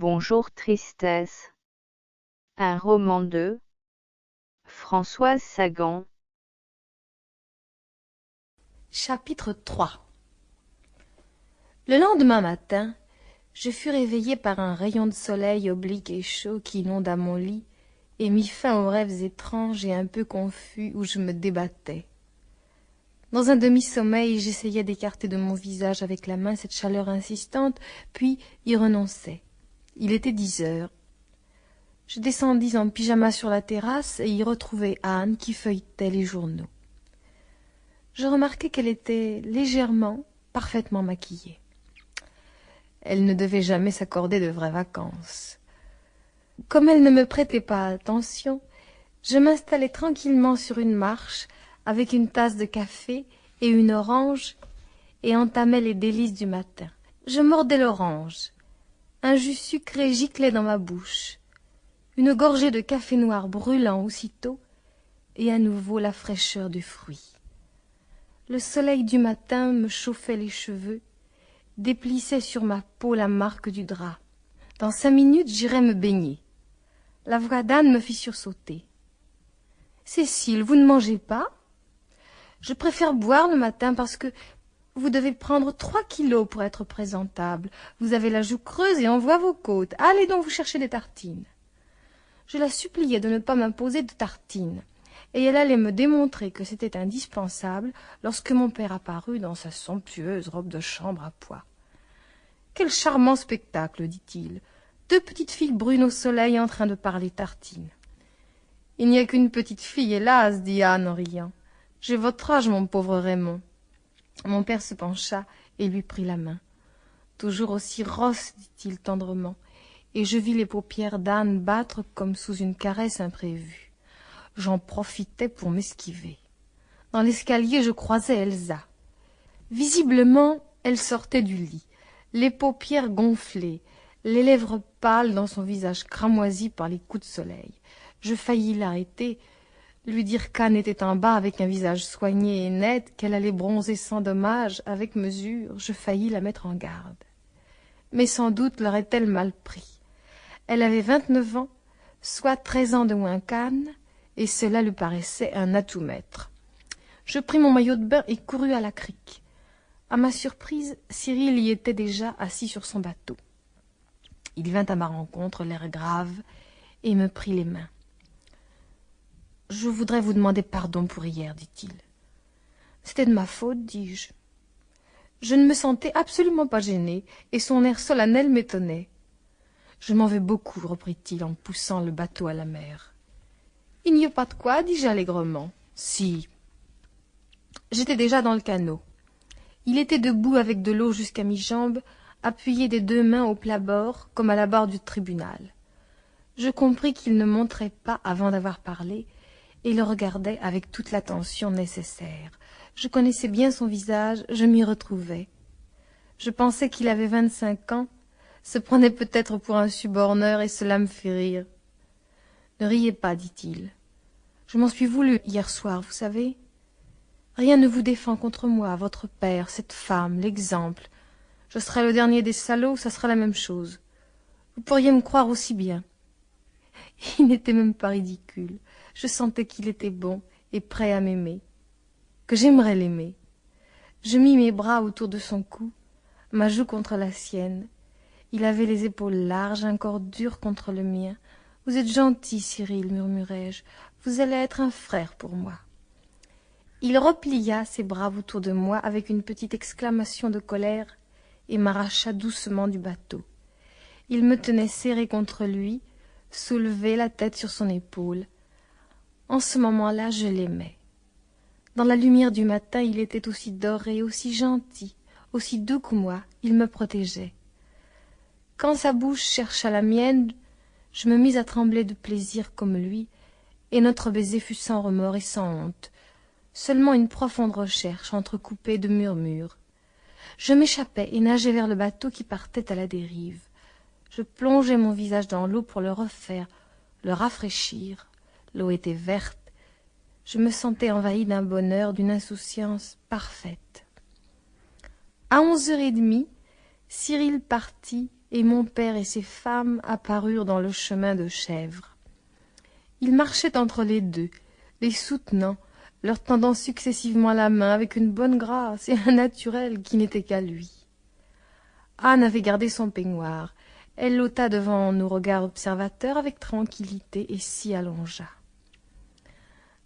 Bonjour Tristesse. Un roman de Françoise Sagan. Chapitre 3. Le lendemain matin, je fus réveillée par un rayon de soleil oblique et chaud qui inonda mon lit et mit fin aux rêves étranges et un peu confus où je me débattais. Dans un demi-sommeil, j'essayais d'écarter de mon visage avec la main cette chaleur insistante, puis y renonçais. Il était 10 heures. Je descendis en pyjama sur la terrasse et y retrouvai Anne qui feuilletait les journaux. Je remarquai qu'elle était légèrement, parfaitement maquillée. Elle ne devait jamais s'accorder de vraies vacances. Comme elle ne me prêtait pas attention, je m'installai tranquillement sur une marche avec une tasse de café et une orange et entamai les délices du matin. Je mordais l'orange. Un jus sucré giclait dans ma bouche. Une gorgée de café noir brûlant aussitôt et à nouveau la fraîcheur du fruit. Le soleil du matin me chauffait les cheveux, déplissait sur ma peau la marque du drap. Dans 5 minutes, j'irais me baigner. La voix d'Anne me fit sursauter. « Cécile, vous ne mangez pas ? Je préfère boire le matin parce que vous devez prendre 3 kilos pour être présentable. Vous avez la joue creuse et on voit vos côtes. Allez donc vous chercher des tartines. » Je la suppliais de ne pas m'imposer de tartines, et elle allait me démontrer que c'était indispensable lorsque mon père apparut dans sa somptueuse robe de chambre à pois. « Quel charmant spectacle, dit-il. 2 petites filles brunes au soleil en train de parler tartines. »« Il n'y a qu'une petite fille, hélas, dit Anne en riant. J'ai votre âge, mon pauvre Raymond. » Mon père se pencha et lui prit la main. « Toujours aussi rosse, dit-il tendrement, et je vis les paupières d'Anne battre comme sous une caresse imprévue. J'en profitais pour m'esquiver. Dans l'escalier, je croisai Elsa. Visiblement, elle sortait du lit, les paupières gonflées, les lèvres pâles dans son visage cramoisi par les coups de soleil. Je faillis l'arrêter, lui dire qu'Anne était en bas avec un visage soigné et net, qu'elle allait bronzer sans dommage, avec mesure. Je faillis la mettre en garde. Mais sans doute l'aurait-elle mal pris. Elle avait 29 ans, soit 13 ans de moins qu'Anne, et cela lui paraissait un atout-maître. Je pris mon maillot de bain et courus à la crique. À ma surprise, Cyril y était déjà assis sur son bateau. Il vint à ma rencontre, l'air grave, et me prit les mains. « Je voudrais vous demander pardon pour hier, dit-il. »« C'était de ma faute, dis-je. » Je ne me sentais absolument pas gênée, et son air solennel m'étonnait. « Je m'en vais beaucoup, reprit-il en poussant le bateau à la mer. »« Il n'y a pas de quoi, dis-je allègrement. »« Si. » J'étais déjà dans le canot. Il était debout avec de l'eau jusqu'à mi-jambe, appuyé des 2 mains au plat-bord, comme à la barre du tribunal. Je compris qu'il ne monterait pas avant d'avoir parlé, et le regardais avec toute l'attention nécessaire. Je connaissais bien son visage, je m'y retrouvais. Je pensais qu'il avait 25 ans, se prenait peut-être pour un suborneur, et cela me fit rire. « Ne riez pas, dit-il. Je m'en suis voulu hier soir, vous savez. Rien ne vous défend contre moi, votre père, cette femme, l'exemple. Je serai le dernier des salauds, ça sera la même chose. Vous pourriez me croire aussi bien. » Il n'était même pas ridicule. Je sentais qu'il était bon et prêt à m'aimer, que j'aimerais l'aimer. Je mis mes bras autour de son cou, ma joue contre la sienne. Il avait les épaules larges, un corps dur contre le mien. « Vous êtes gentil, Cyril, murmurai-je. Vous allez être un frère pour moi. » Il replia ses bras autour de moi avec une petite exclamation de colère et m'arracha doucement du bateau. Il me tenait serré contre lui, soulevé la tête sur son épaule. En ce moment-là, je l'aimais. Dans la lumière du matin, il était aussi doré, aussi gentil, aussi doux que moi, il me protégeait. Quand sa bouche chercha la mienne, je me mis à trembler de plaisir comme lui, et notre baiser fut sans remords et sans honte, seulement une profonde recherche entrecoupée de murmures. Je m'échappais et nageais vers le bateau qui partait à la dérive. Je plongeais mon visage dans l'eau pour le refaire, le rafraîchir. L'eau était verte. Je me sentais envahie d'un bonheur, d'une insouciance parfaite. À 11h30, Cyril partit et mon père et ses femmes apparurent dans le chemin de chèvre. Il marchait entre les deux, les soutenant, leur tendant successivement la main avec une bonne grâce et un naturel qui n'était qu'à lui. Anne avait gardé son peignoir. Elle l'ôta devant nos regards observateurs avec tranquillité et s'y allongea.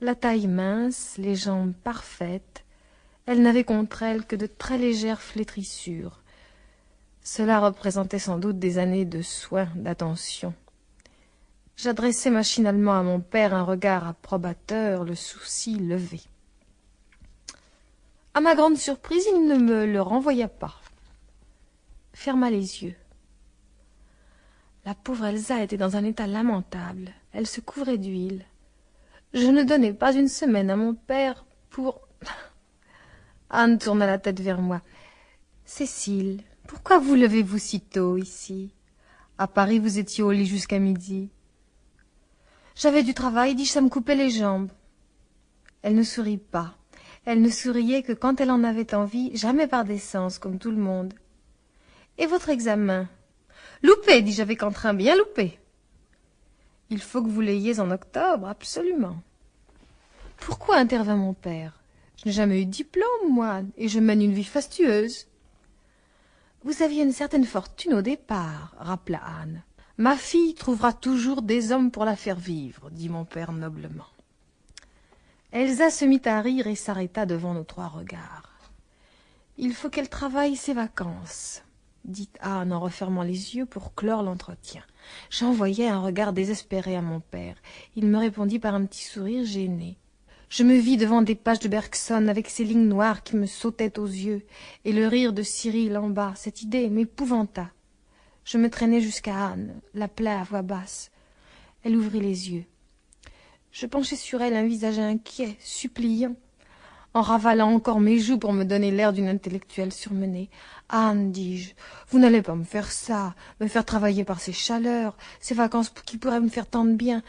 La taille mince, les jambes parfaites, elle n'avait contre elle que de très légères flétrissures. Cela représentait sans doute des années de soins, d'attention. J'adressai machinalement à mon père un regard approbateur, le sourcil levé. À ma grande surprise, il ne me le renvoya pas. Ferma les yeux. La pauvre Elsa était dans un état lamentable. Elle se couvrait d'huile. Je ne donnai pas une semaine à mon père pour... Anne tourna la tête vers moi. « Cécile, pourquoi vous levez-vous si tôt ici? À Paris, vous étiez au lit jusqu'à midi. »« J'avais du travail, dis-je, ça me coupait les jambes. » Elle ne sourit pas. Elle ne souriait que quand elle en avait envie, jamais par décence, comme tout le monde. « Et votre examen ?»« Loupé, dis-je avec entrain, bien loupé. »« Il faut que vous l'ayez en octobre, absolument. »« Pourquoi ?» intervint mon père. « Je n'ai jamais eu de diplôme, moi, et je mène une vie fastueuse. »« Vous aviez une certaine fortune au départ, » rappela Anne. « Ma fille trouvera toujours des hommes pour la faire vivre, » dit mon père noblement. Elsa se mit à rire et s'arrêta devant nos trois regards. « Il faut qu'elle travaille ses vacances, » dit Anne en refermant les yeux pour clore l'entretien. J'envoyai un regard désespéré à mon père. Il me répondit par un petit sourire gêné. Je me vis devant des pages de Bergson avec ces lignes noires qui me sautaient aux yeux, et le rire de Cyril en bas. Cette idée m'épouvanta. Je me traînai jusqu'à Anne, l'appelai à voix basse. Elle ouvrit les yeux. Je penchai sur elle un visage inquiet, suppliant, en ravalant encore mes joues pour me donner l'air d'une intellectuelle surmenée. « Anne, dis-je, vous n'allez pas me faire ça, me faire travailler par ces chaleurs, ces vacances qui pourraient me faire tant de bien. »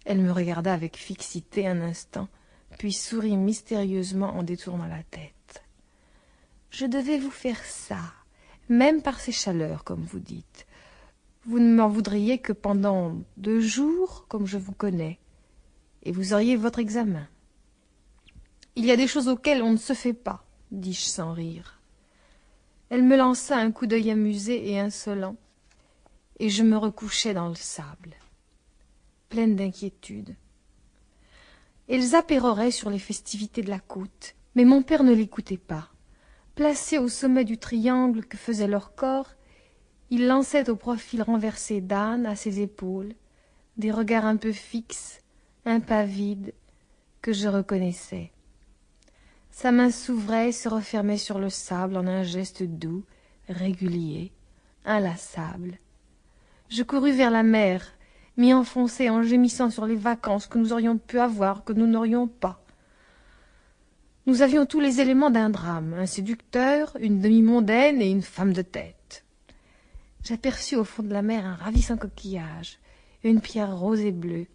Elle me regarda avec fixité un instant, puis sourit mystérieusement en détournant la tête. « Je devais vous faire ça, même par ces chaleurs, comme vous dites. Vous ne m'en voudriez que pendant 2 jours, comme je vous connais, et vous auriez votre examen. » « Il y a des choses auxquelles on ne se fait pas, » dis-je sans rire. Elle me lança un coup d'œil amusé et insolent, et je me recouchai dans le sable, pleine d'inquiétude. Elsa pérorait sur les festivités de la côte, mais mon père ne l'écoutait pas. Placé au sommet du triangle que faisait leur corps, il lançait au profil renversé d'Anne à ses épaules des regards un peu fixes, impavides, que je reconnaissais. Sa main s'ouvrait et se refermait sur le sable en un geste doux, régulier, inlassable. Je courus vers la mer, m'y enfonçai en gémissant sur les vacances que nous aurions pu avoir, que nous n'aurions pas. Nous avions tous les éléments d'un drame, un séducteur, une demi-mondaine et une femme de tête. J'aperçus au fond de la mer un ravissant coquillage, une pierre rose et bleue.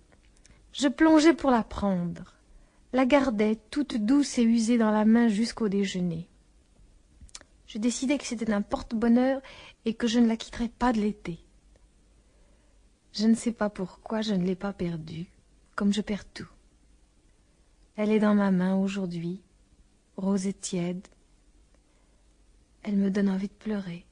Je plongeai pour la prendre, la gardai toute douce et usée dans la main jusqu'au déjeuner. Je décidai que c'était un porte-bonheur et que je ne la quitterais pas de l'été. Je ne sais pas pourquoi je ne l'ai pas perdue, comme je perds tout. Elle est dans ma main aujourd'hui, rose et tiède. Elle me donne envie de pleurer.